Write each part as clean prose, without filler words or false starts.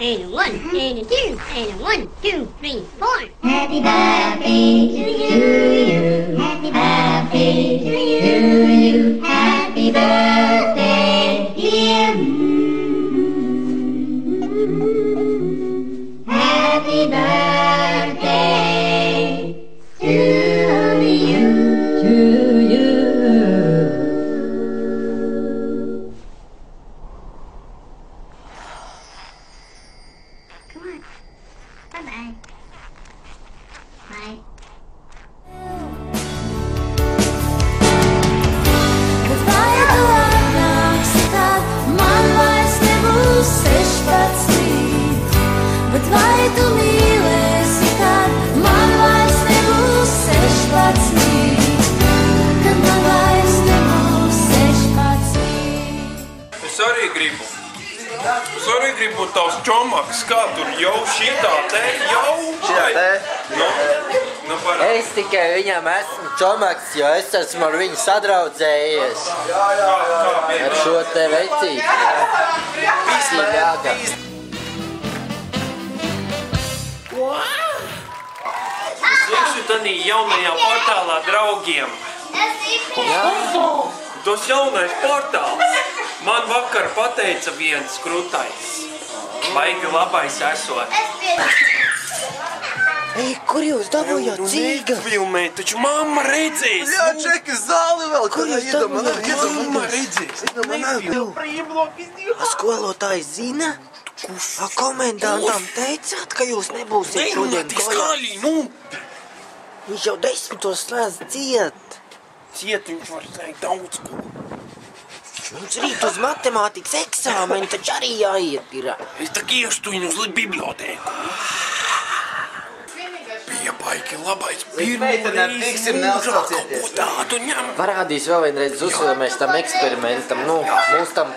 and a 1 and a 2 and a 1, 2, 3, 4. Happy birthday to you. Happy birthday to you. Happy birthday, dear. Happy birthday to you. To you. Come on. Bye-bye. Bye. Kad vajag atnāks, tad man vairs nebūs 16. Bet vai tu mīlēsi, kad man vairs nebūs 16? Kad man vairs nebūs 16. Es arī gribu tavs čomaks, kā tur jau šitā te, jau. Šitā te? Nu, parādi. Es tikai viņam esmu čomaks, jo es esmu ar viņu sadraudzējies. Ar šo te vecīti. Visi jāga. Es iekšu tādī jaunajā portālā draugiem. Tas jaunais portāls. Man vakar pateica viens krutais. Baigi labais esot. Ei, kur jūs dabūjāt cīga? Nefilmē, taču mamma redzēs. Jā, čeki zāli vēl, Kur jūs dabūjāt? Mamma redzēs. A skolotājs zina? A komendantam teicāt, ka jūs nebūsiet šodien skaļi, nu. Viņš jau 10. slēdz ciet. Ciet viņš var teikt daudz ko. Mums rīt uz matemātikas eksāmeni taču arī jāiet ir. Es tak iešu viņu uz bibliotēku. Bija baigi labais pirmo reizi mūžā kaut ko tādu ņem. Parādīs vēl vienreiz uzfilmēs tam eksperimentam, nu, mūs tam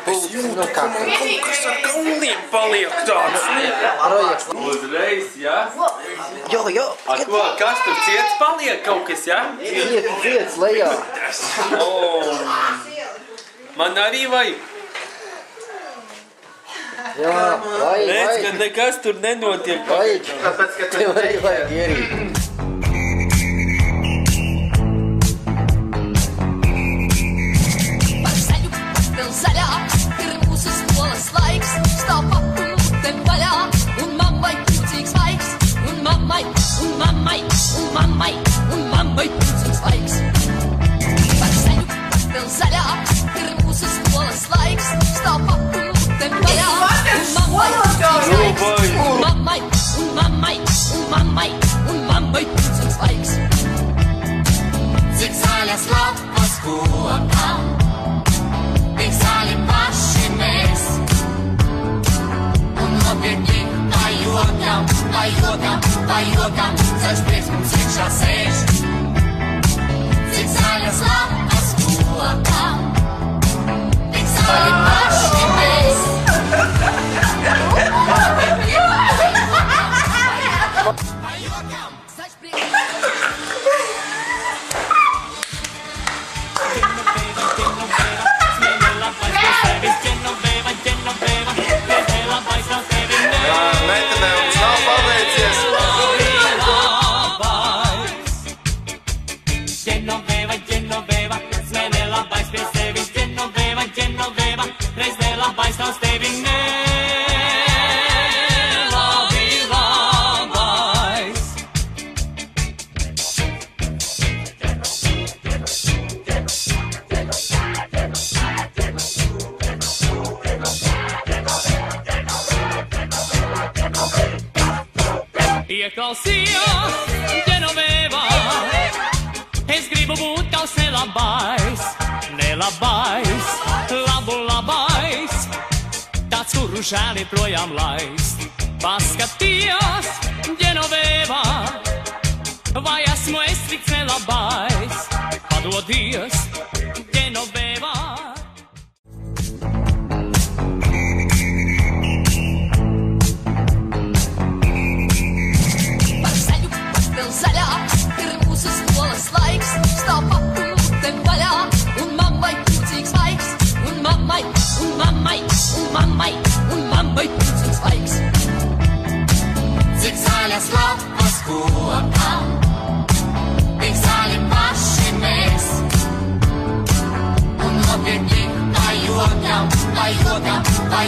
pults, nu kā tur. Kaut kas ar kauniem paliek tāds. Projekts. Uzreiz, jā? Jo. Kas tur ciets paliek kaut kas, jā? Ciets lejā. Man arī vajag. Jā, vajag. Redz, ka nekas tur nenotiek. Vajag. Tev arī vajag ierīt. Par zaļu pastel zaļā ir mūsu skolas laiks. Stāv papu mutēm vaļā un mammai priecīgs laiks. Un mammai priecīgs laiks. Par zaļu pastel zaļā ir mūsu skolas laiks. Stāv papu mutēm vaļā un mammai priecīgs laiks. Un mammai priecīgs laiks. Cik zaļas lapas kokā, tik zaļi paši mēs. Un nopietni pajokam, zaļš prieks mums iekšā sēž. Cik zaļas lapas kokā, tik zaļi paši mēs. Pajokam, zaļš prieks. Meitenē mums nav paveicies. Ieklausījos Genoveva, es gribu būt tavs nelabais, labais, tāds, kuru žēli projām laist. Paskatījos Genoveva, vai esmu es tiks nelabais, padodies Genoveva. Zaļā ir mūsu skolas laiks. Stāv papu mutēm vaļā un mammai priecīgs laiks. Un mammai priecīgs laiks.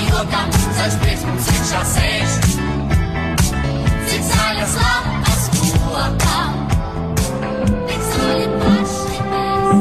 jokam, zaļš prieks mums iekšā sēž. Cik zaļas lapas kokā, tik zaļi paši mēs.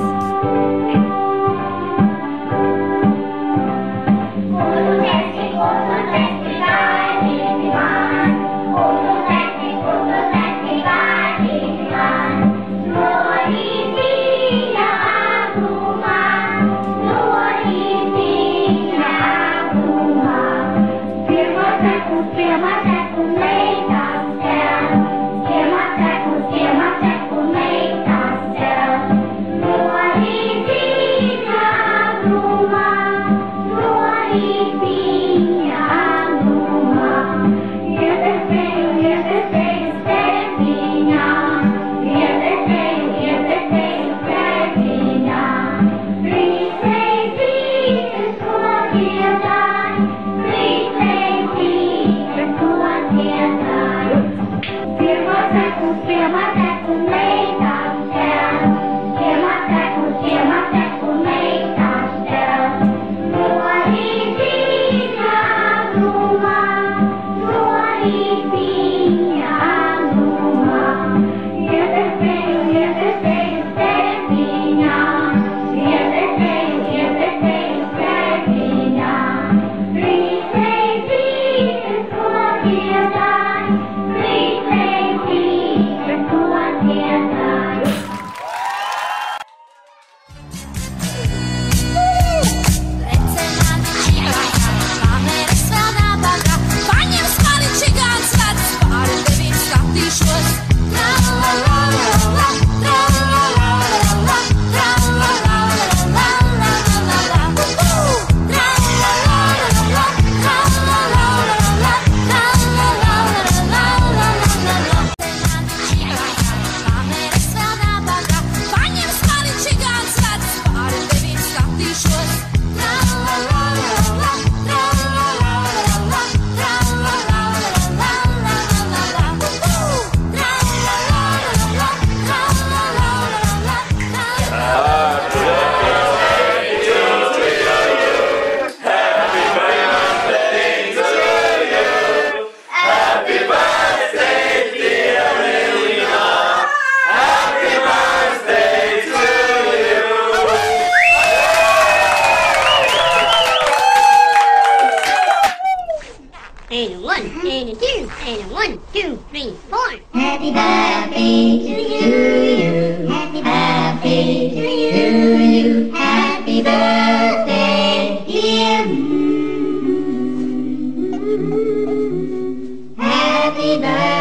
And a 1, and a 2, and a 1, 2, 3, 4. Happy birthday to you. Happy birthday to you. Happy birthday, dear. Happy birthday.